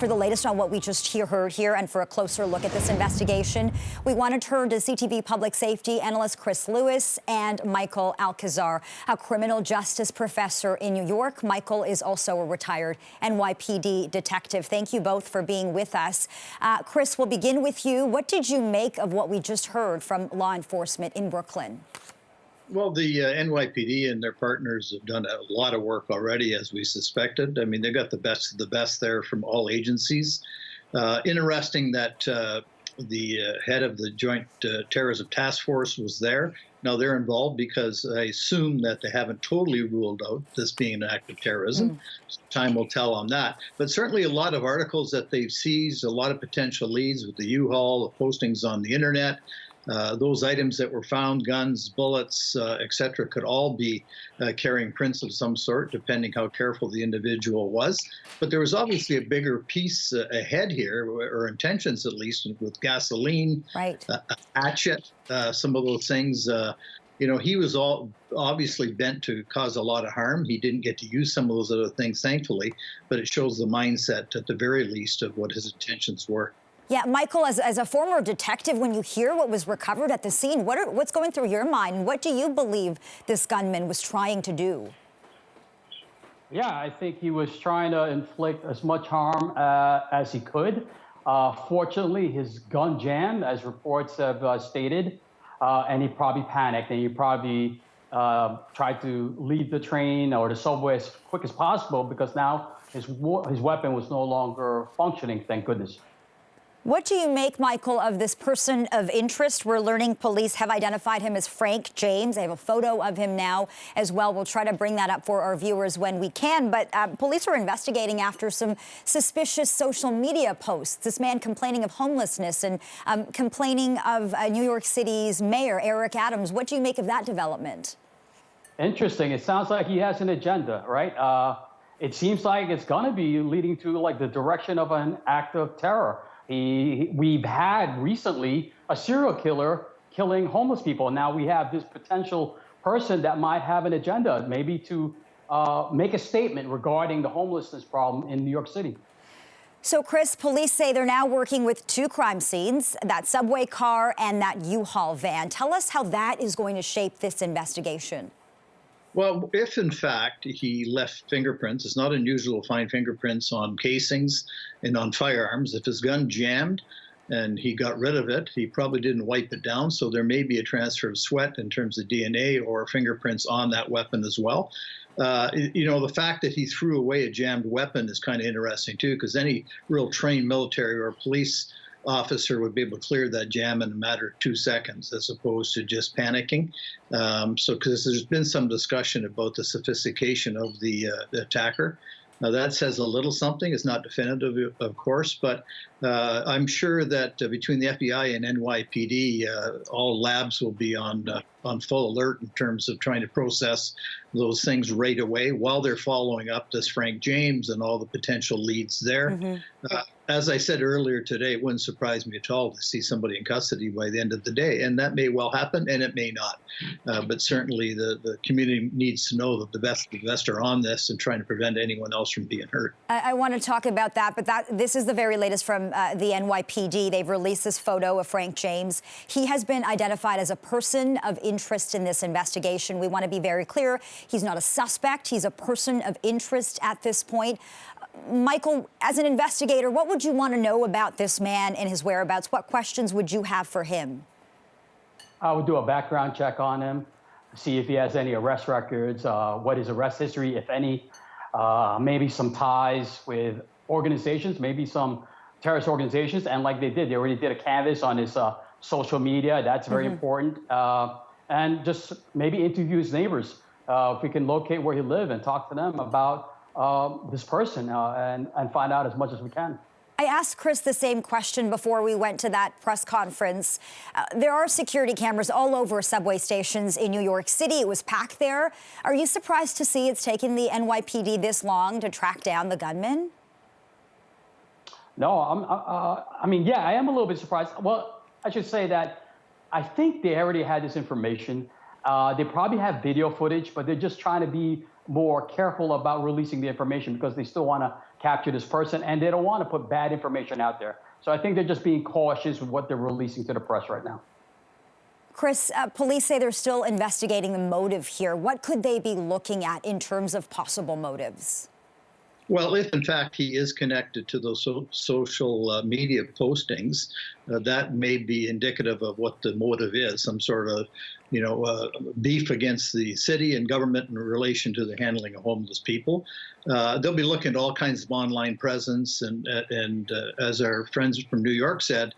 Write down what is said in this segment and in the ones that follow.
for the latest on what we just heard here and for a closer look at this investigation, we want to turn to CTV public safety analyst Chris Lewis and Michael Alcazar, a criminal justice professor in New York. Michael is also a retired NYPD detective. Thank you both for being with us. Chris, we'll begin with you. What did you make of what we just heard from law enforcement in Brooklyn? Well, the NYPD and their partners have done a lot of work already, as we suspected. I mean, they got the best of the best there from all agencies. Interesting that the head of the Joint Terrorism Task Force was there. Now, they're involved because I assume that they haven't totally ruled out this being an act of terrorism. Time will tell on that. But certainly a lot of articles that they've seized, a lot of potential leads with the U-Haul, the postings on the internet. Those items that were found, guns, bullets, etc., could all be carrying prints of some sort, depending how careful the individual was. But there was obviously a bigger piece ahead here, or intentions at least, with gasoline, right, a hatchet, some of those things. You know, he was all obviously bent to cause a lot of harm. He didn't get to use some of those other things, thankfully, but it shows the mindset, at the very least, of what his intentions were. Yeah, Michael, as a former detective, when you hear what was recovered at the scene, what's going through your mind? What do you believe this gunman was trying to do? Yeah, I think he was trying to inflict as much harm as he could. Fortunately, his gun jammed, as reports have stated, and he probably panicked, and he probably tried to leave the train or the subway as quick as possible, because now his weapon was no longer functioning, thank goodness. What do you make, Michael, of this person of interest? We're learning police have identified him as Frank James. They have a photo of him now as well. We'll try to bring that up for our viewers when we can. But police are investigating after some suspicious social media posts. This man complaining of homelessness and complaining of New York City's mayor, Eric Adams. What do you make of that development? Interesting. It sounds like he has an agenda, right? It seems like it's going to be leading to like the direction of an act of terror. We've had recently a serial killer killing homeless people. Now we have this potential person that might have an agenda, maybe to make a statement regarding the homelessness problem in New York City. So, Chris, police say they're now working with two crime scenes, that subway car and that U-Haul van. Tell us how that is going to shape this investigation. Well, if in fact he left fingerprints, it's not unusual to find fingerprints on casings and on firearms. If his gun jammed and he got rid of it, he probably didn't wipe it down. So there may be a transfer of sweat in terms of DNA or fingerprints on that weapon as well. You know, the fact that he threw away a jammed weapon is kind of interesting, too, because any real trained military or police officer would be able to clear that jam in a matter of 2 seconds, as opposed to just panicking. So, because there's been some discussion about the sophistication of the attacker. Now, that says a little something. It's not definitive, of course, but I'm sure that between the FBI and NYPD, all labs will be on full alert in terms of trying to process those things right away while they're following up this Frank James and all the potential leads there. As I said earlier today, it wouldn't surprise me at all to see somebody in custody by the end of the day, and that may well happen, and it may not. But certainly the community needs to know that the best are on this and trying to prevent anyone else from being hurt. I want to talk about that, but this is the very latest from the NYPD. They've released this photo of Frank James. He has been identified as a person of interest in this investigation. We want to be very clear. He's not a suspect. He's a person of interest at this point. Michael, as an investigator, what would you want to know about this man and his whereabouts? What questions would you have for him? I would do a background check on him, see if he has any arrest records, what his arrest history, if any, maybe some ties with organizations, maybe some terrorist organizations. And like they already did a canvass on his social media. That's very important. And just maybe interview his neighbors. If we can locate where he lives and talk to them about this person and find out as much as we can. I asked Chris the same question before we went to that press conference. There are security cameras all over subway stations in New York City. It was packed there. Are you surprised to see it's taken the NYPD this long to track down the gunman? No, I mean, yeah, I am a little bit surprised. Well, I should say that I think they already had this information. They probably have video footage, but they're just trying to be more careful about releasing the information because they still want to capture this person and they don't want to put bad information out there. So I think they're just being cautious with what they're releasing to the press right now. Chris, police say they're still investigating the motive here. What could they be looking at in terms of possible motives? Well, if in fact he is connected to those social media postings, that may be indicative of what the motive is, some sort of, beef against the city and government in relation to the handling of homeless people. They'll be looking at all kinds of online presence and as our friends from New York said,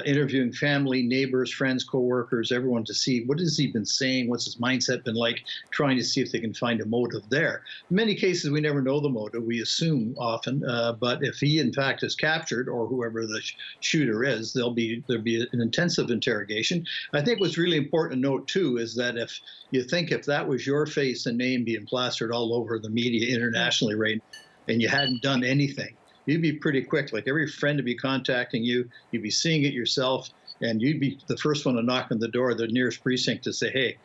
interviewing family, neighbors, friends, coworkers, everyone to see what has he been saying, what's his mindset been like, trying to see if they can find a motive there. In many cases, we never know the motive. We assume often, but if he in fact is captured or whoever the shooter is, there'll be an intensive interrogation. I think what's really important to note too is that if that was your face and name being plastered all over the media internationally, right, and you hadn't done anything, you'd be pretty quick. Like every friend would be contacting you, you'd be seeing it yourself, and you'd be the first one to knock on the door of the nearest precinct to say, hey,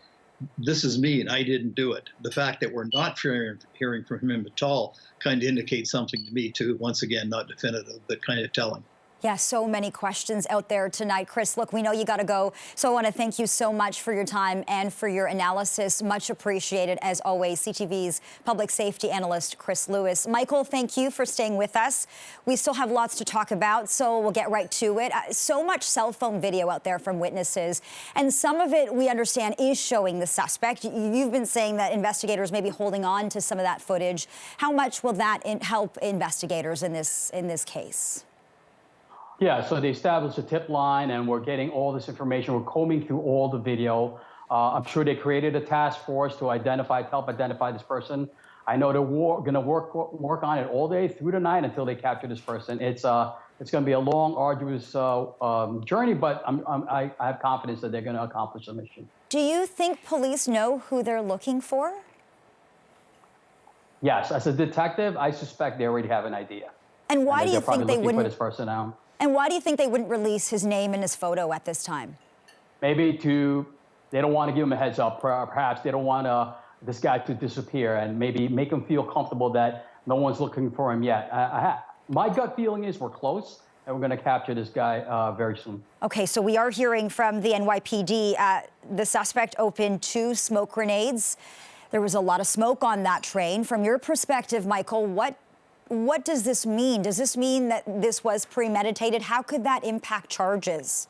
this is me and I didn't do it. The fact that we're not hearing from him at all kind of indicates something to me too. Once again, not definitive, but kind of telling. Yeah, so many questions out there tonight. Chris, look, we know you got to go. So I want to thank you so much for your time and for your analysis. Much appreciated, as always. CTV's public safety analyst, Chris Lewis. Michael, thank you for staying with us. We still have lots to talk about, so we'll get right to it. So much cell phone video out there from witnesses, and some of it, we understand, is showing the suspect. You've been saying that investigators may be holding on to some of that footage. How much will that help investigators in this case? Yeah, so they established a tip line and we're getting all this information. We're combing through all the video. I'm sure they created a task force to help identify this person. I know they're going to work on it all day through the night until they capture this person. It's going to be a long, arduous journey, but I have confidence that they're going to accomplish the mission. Do you think police know who they're looking for? Yes, as a detective, I suspect they already have an idea. And why do you think they wouldn't? For this person now. And why do you think they wouldn't release his name and his photo at this time? Maybe they don't want to give him a heads up. Perhaps they don't want this guy to disappear and maybe make him feel comfortable that no one's looking for him yet. My gut feeling is we're close and we're going to capture this guy very soon. Okay, so we are hearing from the NYPD. The suspect opened 2 smoke grenades. There was a lot of smoke on that train. From your perspective, Michael, what does this mean? Does this mean that this was premeditated? How could that impact charges?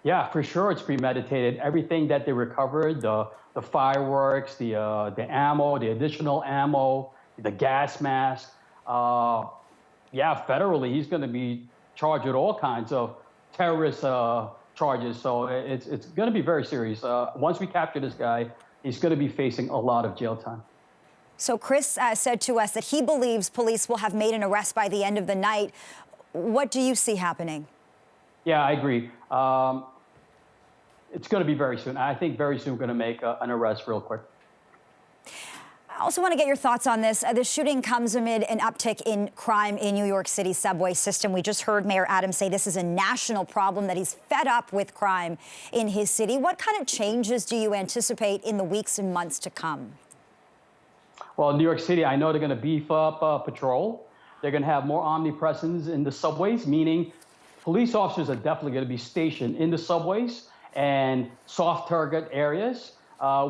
Yeah, for sure it's premeditated. Everything that they recovered, the fireworks, the ammo, the additional ammo, the gas mask. Yeah, federally, he's going to be charged with all kinds of terrorist charges. So it's going to be very serious. Once we capture this guy, he's going to be facing a lot of jail time. So Chris said to us that he believes police will have made an arrest by the end of the night. What do you see happening? Yeah, I agree. It's going to be very soon. I think very soon we're going to make an arrest real quick. I also want to get your thoughts on this. The shooting comes amid an uptick in crime in New York City's subway system. We just heard Mayor Adams say this is a national problem, that he's fed up with crime in his city. What kind of changes do you anticipate in the weeks and months to come? Well, New York City, I know they're going to beef up patrol. They're going to have more omnipresence in the subways, meaning police officers are definitely going to be stationed in the subways and soft target areas.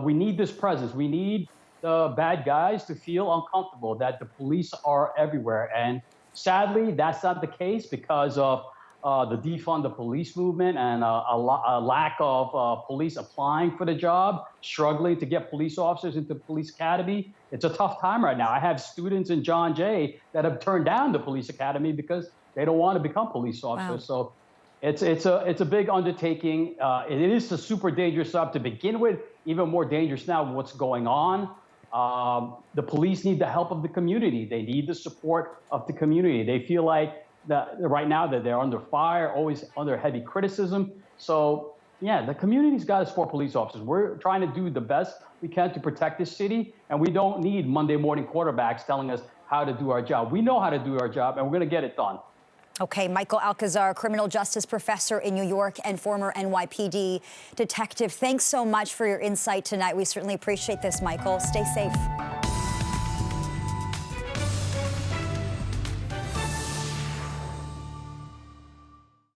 We need this presence. We need the bad guys to feel uncomfortable that the police are everywhere. And sadly, that's not the case because of the defund the police movement and a lack of police applying for the job, struggling to get police officers into police academy. It's a tough time right now. I have students in John Jay that have turned down the police academy because they don't want to become police officers. Wow. So it's a big undertaking. It is a super dangerous job to begin with, even more dangerous now with what's going on. The police need the help of the community. They need the support of the community. They feel like that right now that they're under fire, always under heavy criticism. So yeah, the community's got to support police officers. We're trying to do the best we can to protect this city, and we don't need Monday morning quarterbacks telling us how to do our job. We know how to do our job, and we're going to get it done. Okay, Michael Alcazar, criminal justice professor in New York and former NYPD detective. Thanks so much for your insight tonight. We certainly appreciate this, Michael. Stay safe.